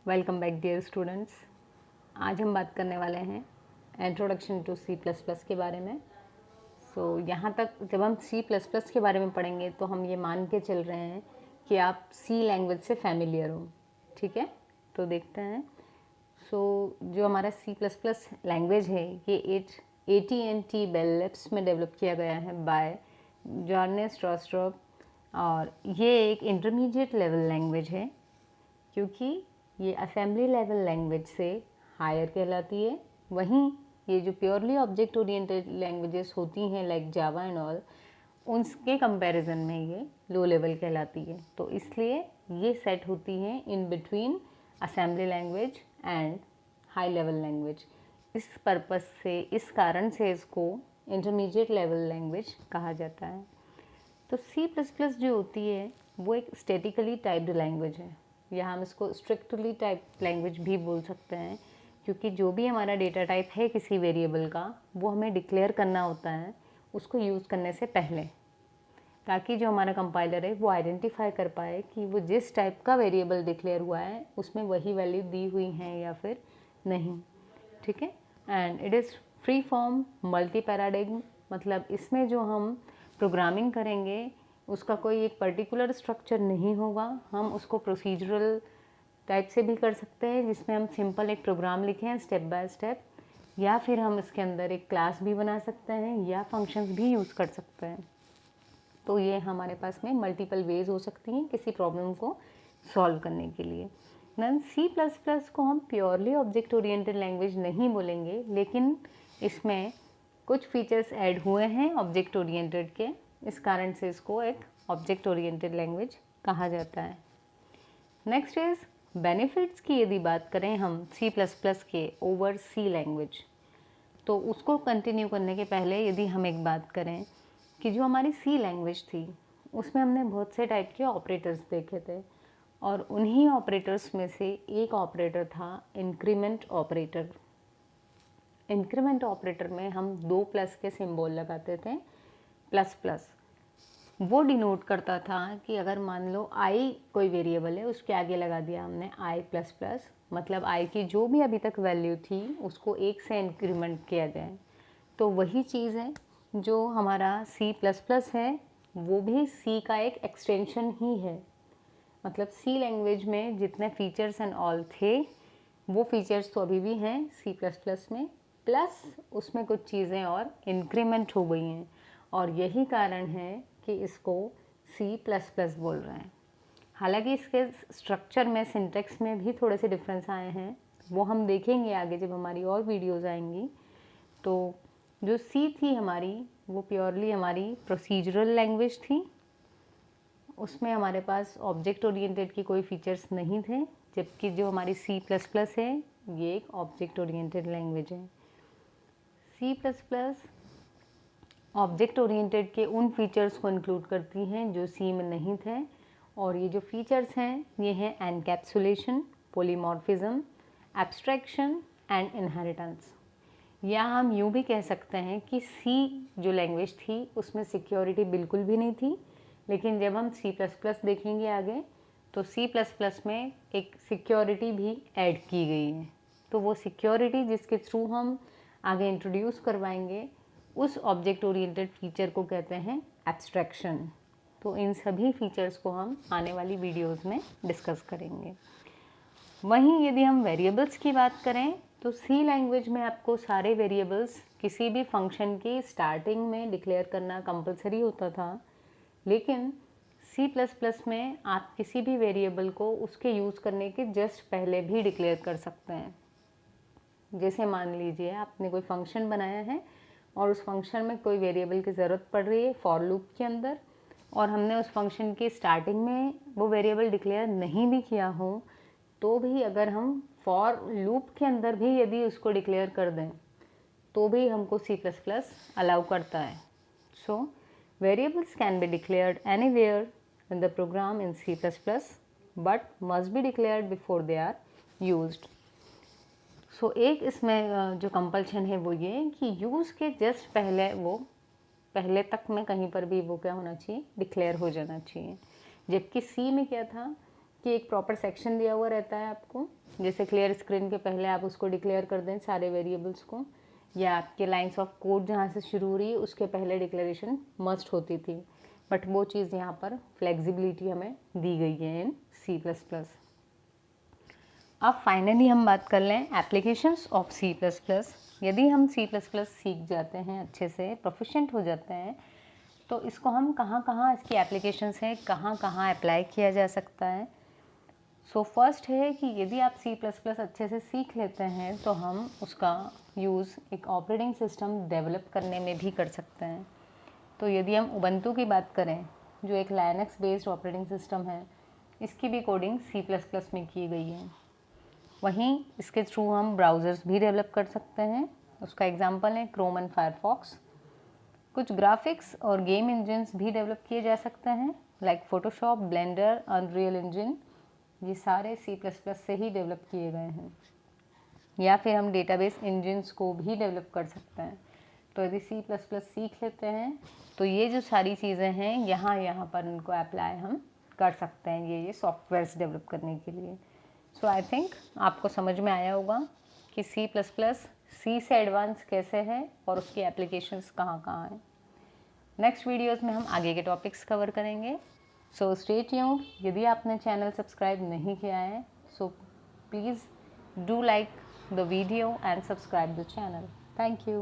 Welcome back dear students. आज हम बात करने वाले हैं introduction to C plus plus के बारे में। यहाँ तक जब हम सी प्लस प्लस के बारे में पढ़ेंगे तो हम ये मान के चल रहे हैं कि आप सी लैंग्वेज से फैमिलियर हो। ठीक है, तो देखते हैं। जो हमारा सी प्लस प्लस लैंग्वेज है ये AT&T बेल लैब्स में डेवलप किया गया है बाय जॉर्ने स्ट्रॉस्ट्रॉप, और ये एक इंटरमीडिएट लेवल लैंग्वेज है क्योंकि ये असेंबली लेवल लैंग्वेज से हायर कहलाती है। वहीं ये जो प्योरली ऑब्जेक्ट ओरिएंटेड लैंग्वेजेस होती हैं लाइक जावा एंड ऑल, उनके कंपैरिजन में ये लो लेवल कहलाती है। तो इसलिए ये सेट होती हैं in between assembly language and high level language. इस पर्पस से, इस कारण से इसको इंटरमीडिएट लेवल लैंग्वेज कहा जाता है। तो सी प्लस प्लस जो होती है वो एक स्टैटिकली टाइप्ड लैंग्वेज है, या हम इसको स्ट्रिक्टली टाइप लैंग्वेज भी बोल सकते हैं, क्योंकि जो भी हमारा डेटा टाइप है किसी वेरिएबल का वो हमें डिक्लेयर करना होता है उसको यूज़ करने से पहले, ताकि जो हमारा कंपाइलर है वो आइडेंटिफाई कर पाए कि वो जिस टाइप का वेरिएबल डिक्लेयर हुआ है उसमें वही वैल्यू दी हुई हैं या फिर नहीं। ठीक है, and it is free form multi paradigm, मतलब इसमें जो हम प्रोग्रामिंग करेंगे उसका कोई एक पर्टिकुलर स्ट्रक्चर नहीं होगा। हम उसको प्रोसीजरल टाइप से भी कर सकते हैं जिसमें हम सिंपल एक प्रोग्राम लिखें हैं स्टेप बाय स्टेप, या फिर हम इसके अंदर एक क्लास भी बना सकते हैं या फंक्शंस भी यूज़ कर सकते हैं। तो ये हमारे पास में मल्टीपल वेज हो सकती हैं किसी प्रॉब्लम को सॉल्व करने के लिए। देन सी प्लस प्लस को हम प्योरली ऑब्जेक्ट ओरिएंटेड लैंग्वेज नहीं बोलेंगे, लेकिन इसमें कुछ फीचर्स ऐड हुए हैं ऑब्जेक्ट ओरिएंटेड के, इस कारण से इसको एक ऑब्जेक्ट ओरिएंटेड लैंग्वेज कहा जाता है। नेक्स्ट इज बेनिफिट्स की यदि बात करें हम सी प्लस प्लस के ओवर सी लैंग्वेज, तो उसको कंटिन्यू करने के पहले यदि हम एक बात करें कि जो हमारी सी लैंग्वेज थी उसमें हमने बहुत से टाइप के ऑपरेटर्स देखे थे, और उन्हीं ऑपरेटर्स में से एक ऑपरेटर था इंक्रीमेंट ऑपरेटर। इंक्रीमेंट ऑपरेटर में हम 2 प्लस के सिंबल लगाते थे, प्लस प्लस। वो डिनोट करता था कि अगर मान लो आई कोई वेरिएबल है उसके आगे लगा दिया हमने आई प्लस प्लस, मतलब आई की जो भी अभी तक वैल्यू थी उसको 1 से इंक्रीमेंट किया जाए। तो वही चीज़ है जो हमारा सी प्लस प्लस है, वो भी सी का एक एक्सटेंशन ही है। मतलब सी लैंग्वेज में जितने फीचर्स एंड ऑल थे वो फीचर्स तो अभी भी हैं सी प्लस प्लस में, प्लस उसमें कुछ चीज़ें और इंक्रीमेंट हो गई हैं, और यही कारण है कि इसको सी प्लस प्लस बोल रहे हैं। हालांकि इसके स्ट्रक्चर में, सिंटेक्स में भी थोड़े से डिफरेंस आए हैं, वो हम देखेंगे आगे जब हमारी और वीडियोज़ आएंगी। तो जो सी थी हमारी वो प्योरली हमारी प्रोसीजरल लैंग्वेज थी, उसमें हमारे पास ऑब्जेक्ट ओरिएंटेड के कोई फीचर्स नहीं थे, जबकि जो हमारी सी प्लस प्लस है ये एक ऑब्जेक्ट ओरिएंटेड लैंग्वेज है। C plus plus object oriented के उन फीचर्स को इंक्लूड करती हैं जो सी में नहीं थे, और ये जो फीचर्स हैं ये हैं encapsulation, polymorphism, abstraction and inheritance. या हम यूँ भी कह सकते हैं कि सी जो लैंग्वेज थी उसमें सिक्योरिटी बिल्कुल भी नहीं थी, लेकिन जब हम सी प्लस प्लस देखेंगे आगे तो सी प्लस प्लस में एक सिक्योरिटी भी ऐड की गई है। तो वो सिक्योरिटी जिसके थ्रू हम आगे इंट्रोड्यूस करवाएंगे उस ऑब्जेक्ट ओरिएंटेड फीचर को कहते हैं एब्स्ट्रैक्शन। तो इन सभी फीचर्स को हम आने वाली वीडियोस में डिस्कस करेंगे। वहीं यदि हम वेरिएबल्स की बात करें तो सी लैंग्वेज में आपको सारे वेरिएबल्स किसी भी फंक्शन की स्टार्टिंग में डिक्लेयर करना कंपलसरी होता था, लेकिन सी प्लस प्लस में आप किसी भी वेरिएबल को उसके यूज़ करने के जस्ट पहले भी डिक्लेयर कर सकते हैं। जैसे मान लीजिए आपने कोई फंक्शन बनाया है और उस फंक्शन में कोई वेरिएबल की ज़रूरत पड़ रही है फॉर लूप के अंदर, और हमने उस फंक्शन की स्टार्टिंग में वो वेरिएबल डिक्लेयर नहीं भी किया हो, तो भी अगर हम फॉर लूप के अंदर भी यदि उसको डिक्लेयर कर दें तो भी हमको सी प्लस प्लस अलाउ करता है। So variables can be declared anywhere in the program in C plus plus, but must be declared before they are used. So एक इसमें जो कंपल्शन है वो ये कि यूज़ के जस्ट पहले, वो पहले तक में कहीं पर भी वो क्या होना चाहिए, डिक्लेयर हो जाना चाहिए। जबकि सी में क्या था कि एक प्रॉपर सेक्शन दिया हुआ रहता है आपको, जैसे क्लियर स्क्रीन के पहले आप उसको डिक्लेयर कर दें सारे वेरिएबल्स को, या आपके लाइंस ऑफ कोड जहाँ से शुरू हो रही है उसके पहले डिक्लेरेशन मस्ट होती थी, बट वो चीज़ यहाँ पर फ्लेक्सिबिलिटी हमें दी गई है इन C++। अब फाइनली हम बात कर लें एप्लीकेशंस ऑफ C++। यदि हम C++ सीख जाते हैं, अच्छे से प्रोफिशिएंट हो जाते हैं, तो इसको हम कहाँ कहाँ इसकी एप्लीकेशंस हैं, कहाँ कहाँ अप्लाई किया जा सकता है। सो फर्स्ट है कि यदि आप C++ अच्छे से सीख लेते हैं तो हम उसका यूज़ एक ऑपरेटिंग सिस्टम डेवलप करने में भी कर सकते हैं। तो यदि हम उबंटू की बात करें, जो एक लाइनक्स बेस्ड ऑपरेटिंग सिस्टम है, इसकी भी कोडिंग C++ में की गई है। वहीं इसके थ्रू हम ब्राउज़र्स भी डेवलप कर सकते हैं। उसका एग्जांपल है क्रोम एंड फायरफॉक्स। कुछ ग्राफिक्स और गेम इंजन्स भी डेवलप किए जा सकते हैं, like Photoshop, blender, unreal engine. ये सारे C++ से ही डेवलप किए गए हैं। या फिर हम डेटाबेस इंजन्स को भी डेवलप कर सकते हैं। तो यदि C++ सीख लेते हैं तो ये जो सारी चीज़ें हैं यहाँ पर उनको अप्लाई हम कर सकते हैं ये सॉफ्टवेयर्स डेवलप करने के लिए। सो आई थिंक आपको समझ में आया होगा कि C++ से एडवांस कैसे है और उसकी एप्लीकेशंस कहाँ कहाँ हैं। नेक्स्ट वीडियोस में हम आगे के टॉपिक्स कवर करेंगे। So stay tuned. यदि आपने चैनल सब्सक्राइब नहीं किया है, so please do like the video and subscribe the channel. Thank you.